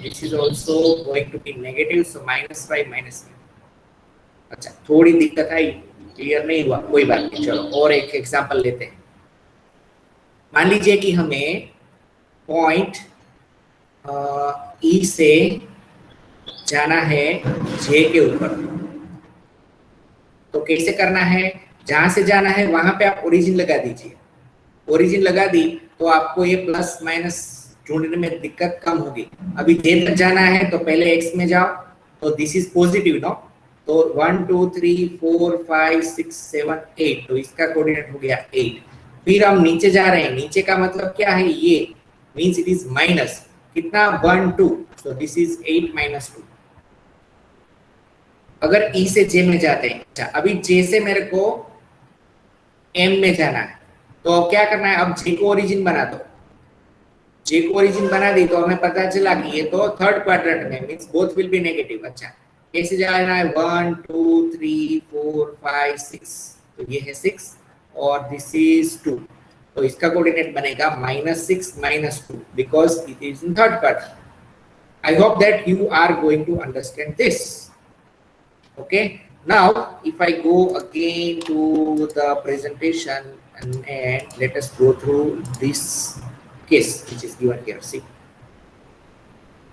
This is also going to be negative. So -5, -5. अच्छा, थोड़ी दिक्कत आई, क्लियर नहीं हुआ, कोई बात नहीं। चलो और एक एग्जांपल लेते हैं। मान लीजिए कि हमें पॉइंट E से जाना है J के ऊपर। तो कैसे करना है? जहां से जाना है वहां पे आप ओरिजिन लगा दीजिए। ओरिजिन लगा दी तो आपको ये प्लस माइनस ढूंढने में दिक्कत कम होगी। अभी J तक जाना है तो पहले X में जाओ, तो दिस इज पॉजिटिव, नो? तो 1, 2, 3, 4, 5, 6, 7, 8। तो इसका कोऑर्डिनेट हो गया 8। फिर हम नीचे जा रहे हैं। नीचे का मतलब क्या है? ये मींस इट इज माइनस कितना? 1, 2। सो दिस इज 8 - 2। अगर E से J में जाते हैं, अच्छा अभी J से मेरे को M में जाना है, तो अब क्या करना है? अब J को ओरिजिन बना दो। J को ओरिजिन बना दी तो हमें पता चला कि ये तो थर्ड क्वाड्रेंट में, means both will be negative. अच्छा, कैसे जाना है? 1, 2, 3, 4, 5, 6। तो ये है 6 और दिस इज 2। तो इसका कोऑर्डिनेट बनेगा -6 - 2 because it is in third quadrant. I hope that you are going to understand this. Okay, now if I go again to the presentation and let us go through this case which is given here. See,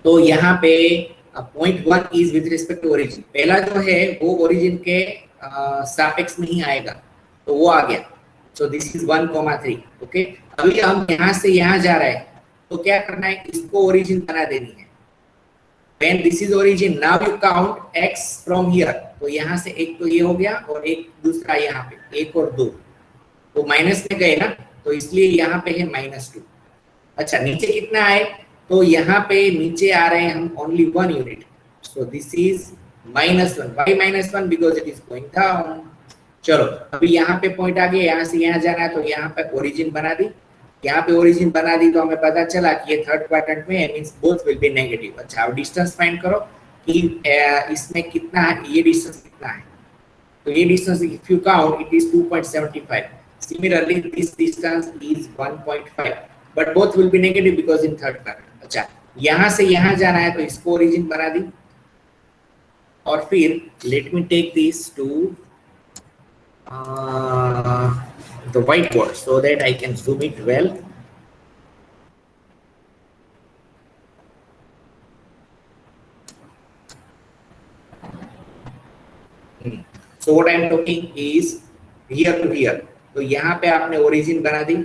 तो यहाँ पे point 1 is with respect to origin, पहला जो है वो origin के सापेक्ष में ही आएगा, तो वो आ गया। सो दिस इज 1,3। ओके, अभी हम यहाँ से यहाँ जा रहे हैं, तो क्या करना है, इसको ओरिजिन बना देनी है। When this is origin, now you count x from here, तो यहाँ से एक तो ये हो गया और एक दूसरा यहाँ पे, एक और दो, तो माइनस में गए ना, तो इसलिए यहाँ पे है -2। अच्छा, नीचे कितना आए, तो यहाँ पे नीचे आ रहे हैं हम only 1 unit, so this is -1। Why -1? Because it is going down. चलो, अभी यहाँ पे पॉइंट आ गया, यहाँ से यहाँ जाना है, तो यहाँ पे ओरिजिन बना दी, यहाँ पे ओरिजिन बना दी, तो हमें पता चला कि ये थर्ड क्वाड्रेंट में है, means both will be negative. अच्छा, अब डिस्टेंस फाइंड करो कि इसमें कितना है, ये डिस्टेंस कितना है, तो ये distance if you count it is 2.75। Similarly this distance is 1.5, but both will be negative because in third quadrant. अच्छा, यहाँ से यहाँ जाना है, तो इसको ओरिजिन बना दी, और फिर let me take this to the whiteboard so that I can zoom it well. So what I am talking is here to here, तो यहाँ पे आपने ओरिजिन बना दी,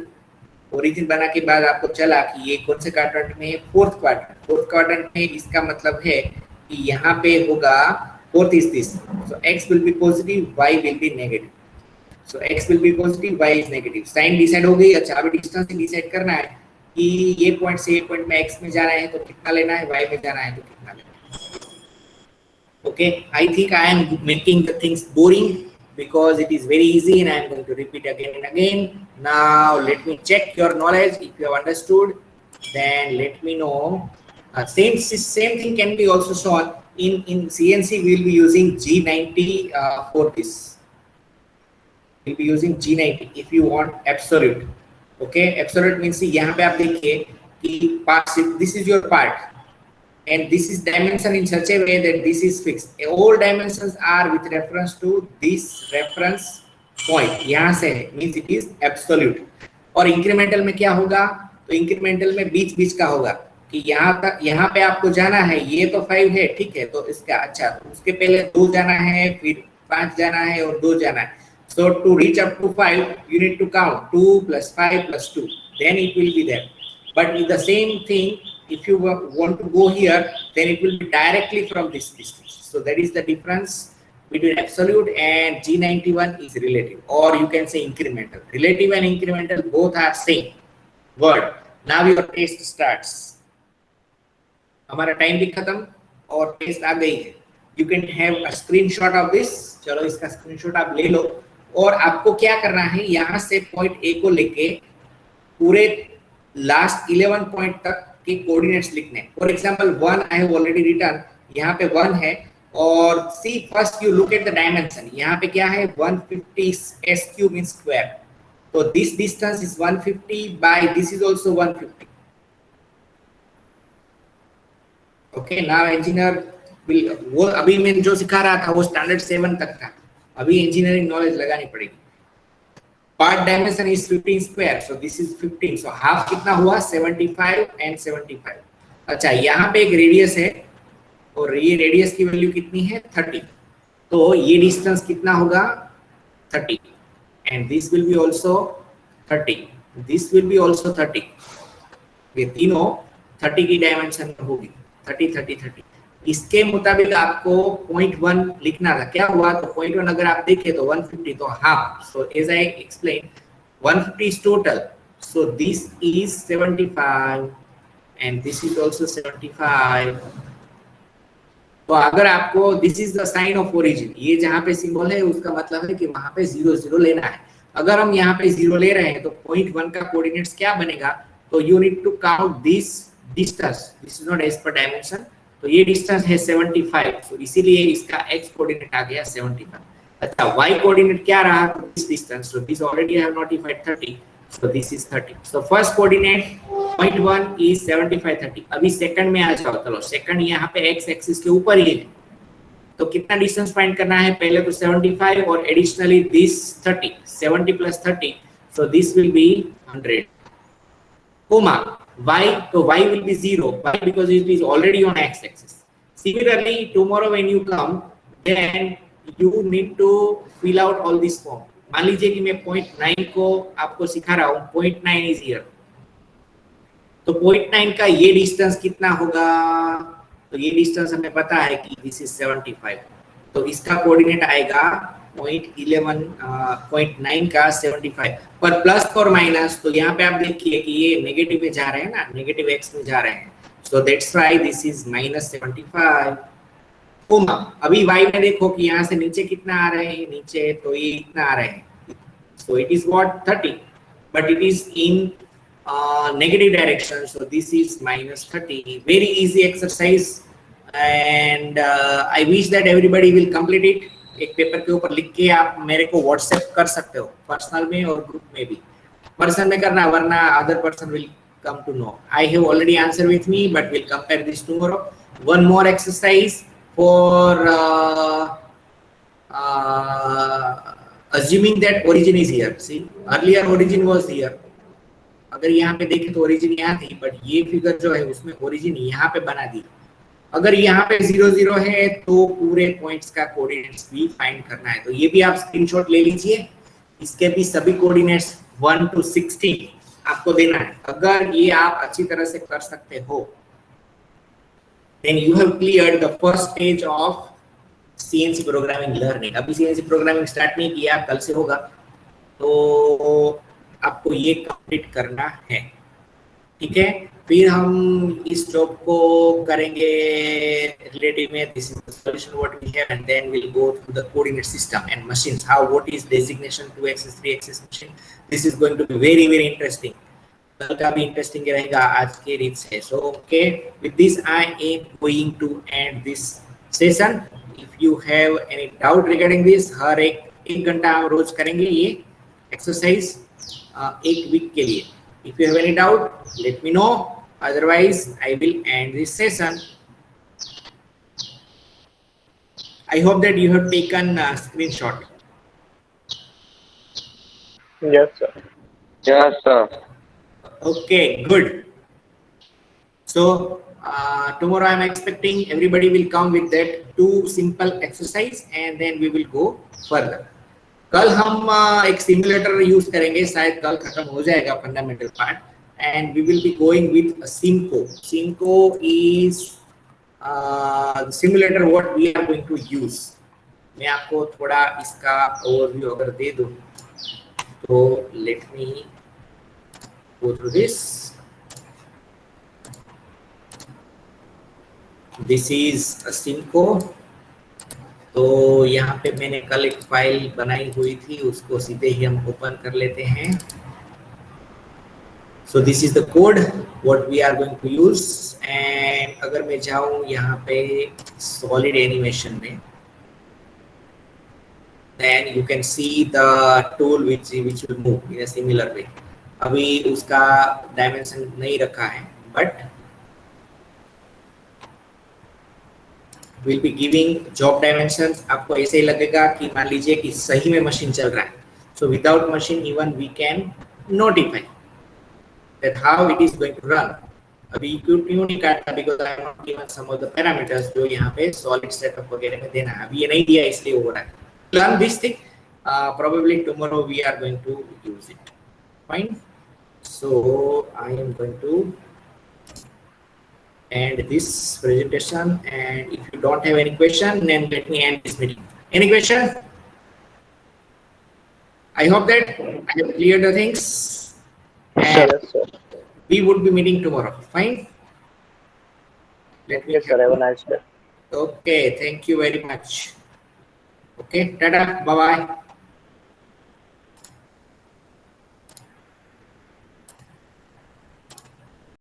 ओरिजिन बना के बाद आपको चला कि ये कौन से क्वाड्रेंट में है, फोर्थ क्वाड्रेंट। फोर्थ क्वाड्रेंट में इसका मतलब है कि यहाँ पे होगा fourth is this, so x will be positive, y will be negative। So x will be positive, y is negative। Sign decide हो गई। अच्छा, अभी डिस्टेंस डिसाइड करना है कि ये पॉइंट से ये पॉइंट में x में जाना है तो कितना लेना है, y में जाना है तो कितना लेना है। Okay, I think I am making the things boring because it is very easy and I am going to repeat again and again. Now let me check your knowledge. If you have understood, then let me know. Same thing can be also shown in CNC. We will be using G90 for this. We'll be using G90 if you want absolute. Okay, absolute means यहाँ पे आप देखिए कि part, this is your part and this is dimension in such a way that this is fixed. All dimensions are with reference to this reference point. यहाँ से means it is absolute. और incremental में क्या होगा, तो incremental में बीच बीच का होगा कि यहाँ तक, यहाँ पे आपको जाना है, ये तो 5 है, ठीक है, तो इसका अच्छा उसके पहले 2 जाना है, फिर 5 जाना है और 2 जाना है। So to reach up to 5, you need to count 2 plus 5 plus 2. Then it will be there. But with the same thing, if you want to go here, then it will be directly from this distance. So that is the difference between absolute and G91 is relative, or you can say incremental. Relative and incremental both are same word. Now your test starts. हमारा time भी खत्म और test आ गई है। You can have a screenshot of this. चलो इसका screenshot आप ले लो और आपको क्या करना है, यहाँ से पॉइंट ए को लेके पूरे लास्ट 11 पॉइंट तक के कोऑर्डिनेट्स लिखने। For example 1 I have already written, यहाँ पे 1 है और see first you look at the dimension. यहाँ पे क्या है 150 SQ मींस स्क्वायर, तो this distance is 150 by this is also 150। Okay, now engineer will, वो अभी मैं जो सिखा रहा था वो स्टैंडर्ड 7 तक था, अभी इंजीनियरिंग नॉलेज लगानी पड़ेगी। Part dimension is 15 square, so this is 15, so half कितना हुआ 75 एंड 75। अच्छा, यहाँ पे एक रेडियस है और ये रेडियस की वैल्यू कितनी है 30, तो ये डिस्टेंस कितना होगा 30 and this will be also 30, this will be also 30। ये तीनों 30 की डायमेंशन में होगी, 30 30 30। इसके मुताबिक आपको 0.1 लिखना था। क्या हुआ, तो 0.1 अगर आप देखें तो 150, तो half. So as I explain 150 is total, so this is 75 and this is also 75। तो अगर आपको this is the sign of origin, ये जहाँ पे सिंबल है उसका मतलब है कि वहां पे 0 0 लेना है। अगर हम यहाँ पे 0 ले रहे हैं तो 0.1 का कोऑर्डिनेट्स क्या बनेगा, तो you need to count this distance, this is not as per dimension, तो ये डिस्टेंस है 75, तो इसीलिए इसका x कोऑर्डिनेट आ गया 75। अच्छा, y कोऑर्डिनेट क्या रहा, this distance, so this already I have notified 30, so this is 30। So first coordinate 0.1 is 75 30। अभी सेकंड में आ जाओ, चलो सेकंड यहाँ पे x एक्सिस के ऊपर ही है, तो कितना डिस्टेंस फाइंड करना है, पहले तो 75 और additionally this 30, 70 plus 30, so this will be 100। comma y, so y will be 0. Why? Because it is already on x-axis. Similarly, tomorrow when you come, then you need to fill out all this form. मान लीजिए कि मैं 0.9 को आपको सिखा रहा हूँ, 0.9 is here. तो 0.9 का ये डिस्टेंस कितना होगा? तो ये डिस्टेंस हमें पता है कि दिस इज 75. तो इसका कोऑर्डिनेट आएगा 0.9 का 75 पर प्लस और माइनस. तो यहाँ पे आप देखिए कि ये नेगेटिव में जा रहे हैं ना, नेगेटिव एक्स में जा रहे हैं. So that's why this is -75 comma. अभी y में देखो कि यहाँ से नीचे कितना आ रहे हैं, नीचे तो ये इतना आ रहे हैं. So it is what 30 but it is in negative direction, so this is -30. Very easy exercise and I wish that everybody will complete it. एक पेपर के ऊपर लिख के आप मेरे को व्हाट्सएप कर सकते हो, पर्सनल में और ग्रुप में भी. पर्सन में करना, वरना other person will come to know. I have already answered with me, but we'll compare this tomorrow. One more exercise for assuming that origin is here. See, earlier origin was here. अगर यहाँ पे देखें तो origin यहाँ थी, but ये figure जो है उसमें ओरिजिन यहाँ पे बना दी. अगर यहाँ पे 0 0 है तो पूरे पॉइंट्स का कोऑर्डिनेट्स भी फाइंड करना है. तो ये भी आप स्क्रीनशॉट ले लीजिए. इसके भी सभी कोऑर्डिनेट्स 1 to 16 आपको देना है. अगर ये आप अच्छी तरह से कर सकते हो, then you have cleared the first stage of CNC programming learning. अभी CNC प्रोग्रामिंग स्टार्ट नहीं किया, कल से होगा. तो आपको ये कंप्लीट करना है, ठीक है. फिर हम इस जॉब को करेंगे रिलेटिव में. This is the solution what we have and then will go through the coordinate system and machines. How what is designation 2 axis 3 axis machine. This is going to be very very interesting. कल का भी interesting रहेगा आज के रीत से. So okay, with this I am going to end this session. If you have any doubt regarding this, हर एक घंटा हम रोज करेंगे ये एक्सरसाइज एक वीक के लिए. If you have any doubt, let me know. Otherwise, I will end this session. I hope that you have taken a screenshot. Yes, sir. Yes, sir. Okay, good. So tomorrow I am expecting everybody will come with that 2 simple exercise and then we will go further. कल हम एक simulator use करेंगे, शायद कल खत्म हो जाएगा fundamental part. And we will be going with Simco. Simco is simulator what we are going to use. मैं आपको थोड़ा इसका ओवरव्यू अगर दे दूं तो let me go through this. This is Simco. तो यहाँ पे मैंने कल एक फाइल बनाई हुई थी, उसको सीधे ही हम ओपन कर लेते हैं. So this is the code what we are going to use. And अगर मैं जाऊं यहाँ पे सॉलिड एनिमेशन में, then you can see the tool which will move in a similar way. अभी उसका डायमेंशन नहीं रखा है, but will be giving job dimensions. आपको ऐसे ही लगेगा कि मान लीजिए कि सही में मशीन चल रहा है. So without machine even we can notify that how it is going to run. अभी क्यों नहीं काटता, because I have not given some of the parameters जो यहाँ पे solid setup वगैरह में देना है. अभी ये नहीं दिया इसलिए हो रहा है. Learn this thing. Probably tomorrow we are going to use it. Fine. So I am going to end this presentation, and if you don't have any question, then let me end this meeting. Any question? I hope that I have cleared the things. And Yes, sir. we would be meeting tomorrow. Fine. Let me. Yes, sir. Have a nice day. Okay. Thank you very much. Okay. Tata. Bye bye.